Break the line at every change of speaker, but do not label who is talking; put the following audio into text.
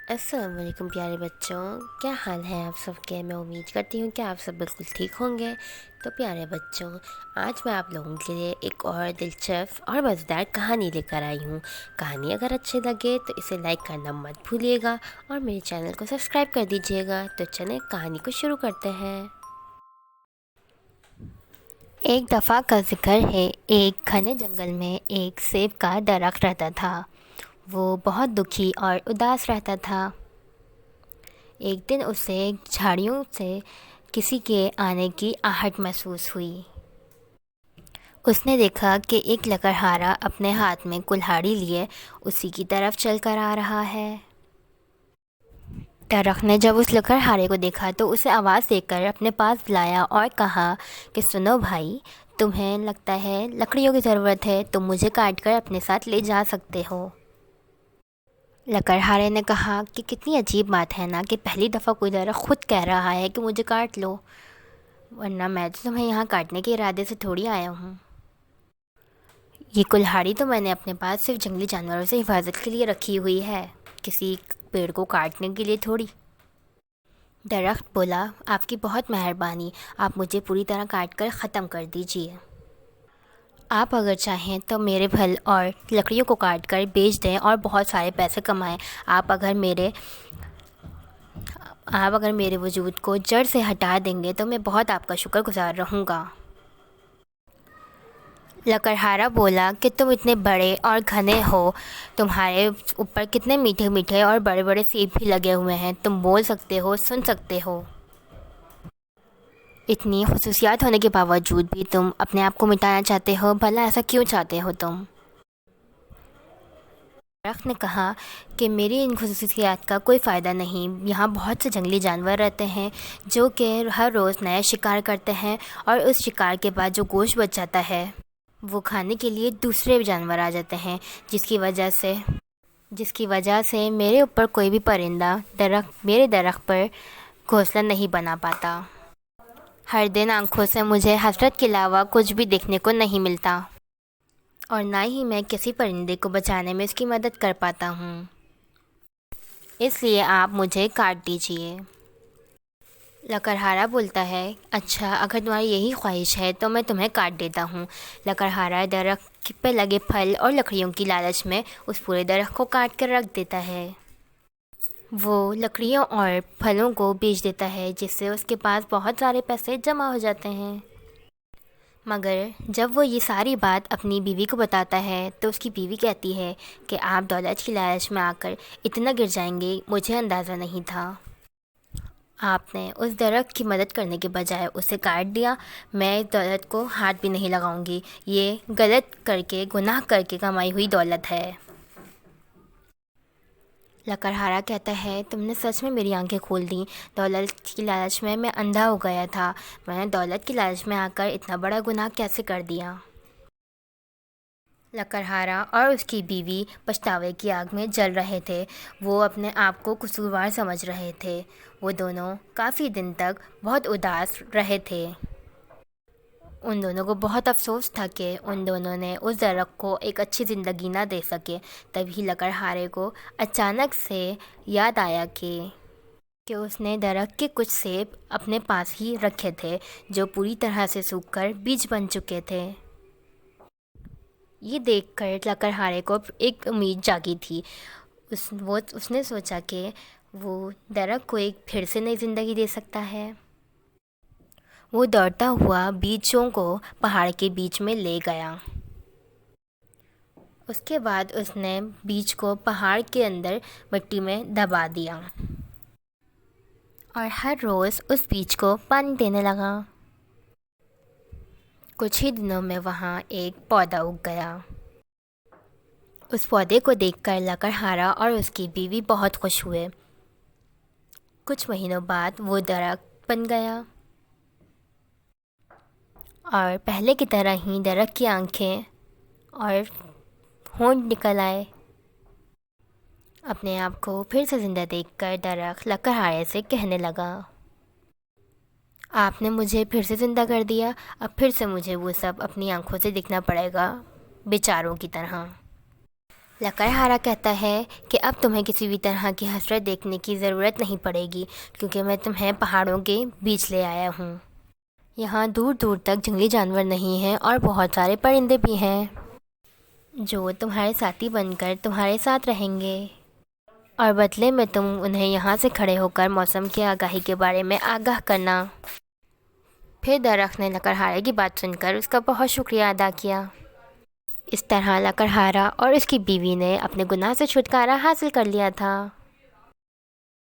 السلام علیکم پیارے بچوں، کیا حال ہے آپ سب کے؟ میں امید کرتی ہوں کہ آپ سب بالکل ٹھیک ہوں گے۔ تو پیارے بچوں، آج میں آپ لوگوں کے لیے ایک اور دلچسپ اور مزیدار کہانی لے کر آئی ہوں۔ کہانی اگر اچھی لگے تو اسے لائک کرنا مت بھولیے گا اور میرے چینل کو سبسکرائب کر دیجیے گا۔ تو چلیں کہانی کو شروع کرتے ہیں۔ ایک دفعہ کا ذکر ہے، ایک گھنے جنگل میں ایک سیب کا درخت رہتا تھا۔ وہ بہت دکھی اور اداس رہتا تھا۔ ایک دن اسے جھاڑیوں سے کسی کے آنے کی آہٹ محسوس ہوئی۔ اس نے دیکھا کہ ایک لکڑہارا اپنے ہاتھ میں کلہاڑی لیے اسی کی طرف چل کر آ رہا ہے۔ درخت نے جب اس لکڑہارے کو دیکھا تو اسے آواز دے کر اپنے پاس بلایا اور کہا کہ سنو بھائی، تمہیں لگتا ہے لکڑیوں کی ضرورت ہے، تم مجھے کاٹ کر اپنے ساتھ لے جا سکتے ہو۔ لکڑہارے نے کہا کہ کتنی عجیب بات ہے نا کہ پہلی دفعہ کوئی درخت خود کہہ رہا ہے کہ مجھے کاٹ لو، ورنہ میں تو تمہیں یہاں کاٹنے کے ارادے سے تھوڑی آیا ہوں۔ یہ کلہاڑی تو میں نے اپنے پاس صرف جنگلی جانوروں سے حفاظت کے لیے رکھی ہوئی ہے، کسی پیڑ کو کاٹنے کے لیے تھوڑی۔ درخت بولا، آپ کی بہت مہربانی، آپ مجھے پوری طرح کاٹ کر ختم کر دیجیے۔ آپ اگر چاہیں تو میرے پھل اور لکڑیوں کو کاٹ کر بیچ دیں اور بہت سارے پیسے کمائیں۔ آپ اگر میرے وجود کو جڑ سے ہٹا دیں گے تو میں بہت آپ کا شکر گزار رہوں گا۔ لکڑہارا بولا کہ تم اتنے بڑے اور گھنے ہو، تمہارے اوپر کتنے میٹھے میٹھے اور بڑے بڑے سیب بھی لگے ہوئے ہیں، تم بول سکتے ہو، سن سکتے ہو، اتنی خصوصیات ہونے کے باوجود بھی تم اپنے آپ کو مٹانا چاہتے ہو، بھلا ایسا کیوں چاہتے ہو تم؟ درخت نے کہا کہ میری ان خصوصیات کا کوئی فائدہ نہیں، یہاں بہت سے جنگلی جانور رہتے ہیں جو کہ ہر روز نیا شکار کرتے ہیں، اور اس شکار کے بعد جو گوشت بچ جاتا ہے وہ کھانے کے لیے دوسرے جانور آ جاتے ہیں، جس کی وجہ سے میرے اوپر کوئی بھی پرندہ میرے درخت پر گھونسلہ نہیں بنا پاتا۔ ہر دن آنکھوں سے مجھے حسرت کے علاوہ کچھ بھی دیکھنے کو نہیں ملتا، اور نہ ہی میں کسی پرندے کو بچانے میں اس کی مدد کر پاتا ہوں، اس لیے آپ مجھے کاٹ دیجیے۔ لکڑہارا بولتا ہے، اچھا اگر تمہاری یہی خواہش ہے تو میں تمہیں کاٹ دیتا ہوں۔ لکڑہارا درخت پہ لگے پھل اور لکڑیوں کی لالچ میں اس پورے درخت کو کاٹ کر رکھ دیتا ہے۔ وہ لکڑیوں اور پھلوں کو بیچ دیتا ہے جس سے اس کے پاس بہت سارے پیسے جمع ہو جاتے ہیں۔ مگر جب وہ یہ ساری بات اپنی بیوی کو بتاتا ہے تو اس کی بیوی کہتی ہے کہ آپ دولت کی لالچ میں آ کر اتنا گر جائیں گے، مجھے اندازہ نہیں تھا۔ آپ نے اس درخت کی مدد کرنے کے بجائے اسے کاٹ دیا۔ میں اس دولت کو ہاتھ بھی نہیں لگاؤں گی، یہ غلط کر کے، گناہ کر کے کمائی ہوئی دولت ہے۔ لکڑہارا کہتا ہے، تم نے سچ میں میری آنکھیں کھول دیں، دولت کی لالچ میں اندھا ہو گیا تھا، میں نے دولت کی لالچ میں آ کر اتنا بڑا گناہ کیسے کر دیا؟ لکڑہارا اور اس کی بیوی پچھتاوے کی آگ میں جل رہے تھے، وہ اپنے آپ کو قصوروار سمجھ رہے تھے۔ وہ دونوں کافی دن تک بہت اداس رہے تھے۔ ان دونوں کو بہت افسوس تھا کہ ان دونوں نے اس درخت کو ایک اچھی زندگی نہ دے سکے۔ تبھی لکڑہارے کو اچانک سے یاد آیا کہ اس نے درخت کے کچھ سیب اپنے پاس ہی رکھے تھے جو پوری طرح سے سوکھ کر بیج بن چکے تھے۔ یہ دیکھ کر لکڑہارے کو ایک امید جاگی تھی۔ اس نے سوچا کہ وہ درخت کو ایک پھر سے نئی زندگی دے سکتا ہے۔ وہ دوڑتا ہوا بیجوں کو پہاڑ کے بیچ میں لے گیا۔ اس کے بعد اس نے بیج کو پہاڑ کے اندر مٹی میں دبا دیا اور ہر روز اس بیج کو پانی دینے لگا۔ کچھ ہی دنوں میں وہاں ایک پودا اگ گیا۔ اس پودے کو دیکھ کر لکڑہارا اور اس کی بیوی بہت خوش ہوئے۔ کچھ مہینوں بعد وہ درخت بن گیا، اور پہلے کی طرح ہی درخت کی آنکھیں اور ہونٹ نکل آئے۔ اپنے آپ کو پھر سے زندہ دیکھ کر درخت لکڑہارے سے کہنے لگا، آپ نے مجھے پھر سے زندہ کر دیا، اب پھر سے مجھے وہ سب اپنی آنکھوں سے دیکھنا پڑے گا، بیچاروں کی طرح۔ لکڑہارا کہتا ہے کہ اب تمہیں کسی بھی طرح کی حسرت دیکھنے کی ضرورت نہیں پڑے گی، کیونکہ میں تمہیں پہاڑوں کے بیچ لے آیا ہوں۔ یہاں دور دور تک جنگلی جانور نہیں ہیں اور بہت سارے پرندے بھی ہیں جو تمہارے ساتھی بن کر تمہارے ساتھ رہیں گے، اور بدلے میں تم انہیں یہاں سے کھڑے ہو کر موسم کی آگاہی کے بارے میں آگاہ کرنا۔ پھر درخت نے لکڑہارے کی بات سن کر اس کا بہت شکریہ ادا کیا۔ اس طرح لکڑہارا اور اس کی بیوی نے اپنے گناہ سے چھٹکارا حاصل کر لیا تھا۔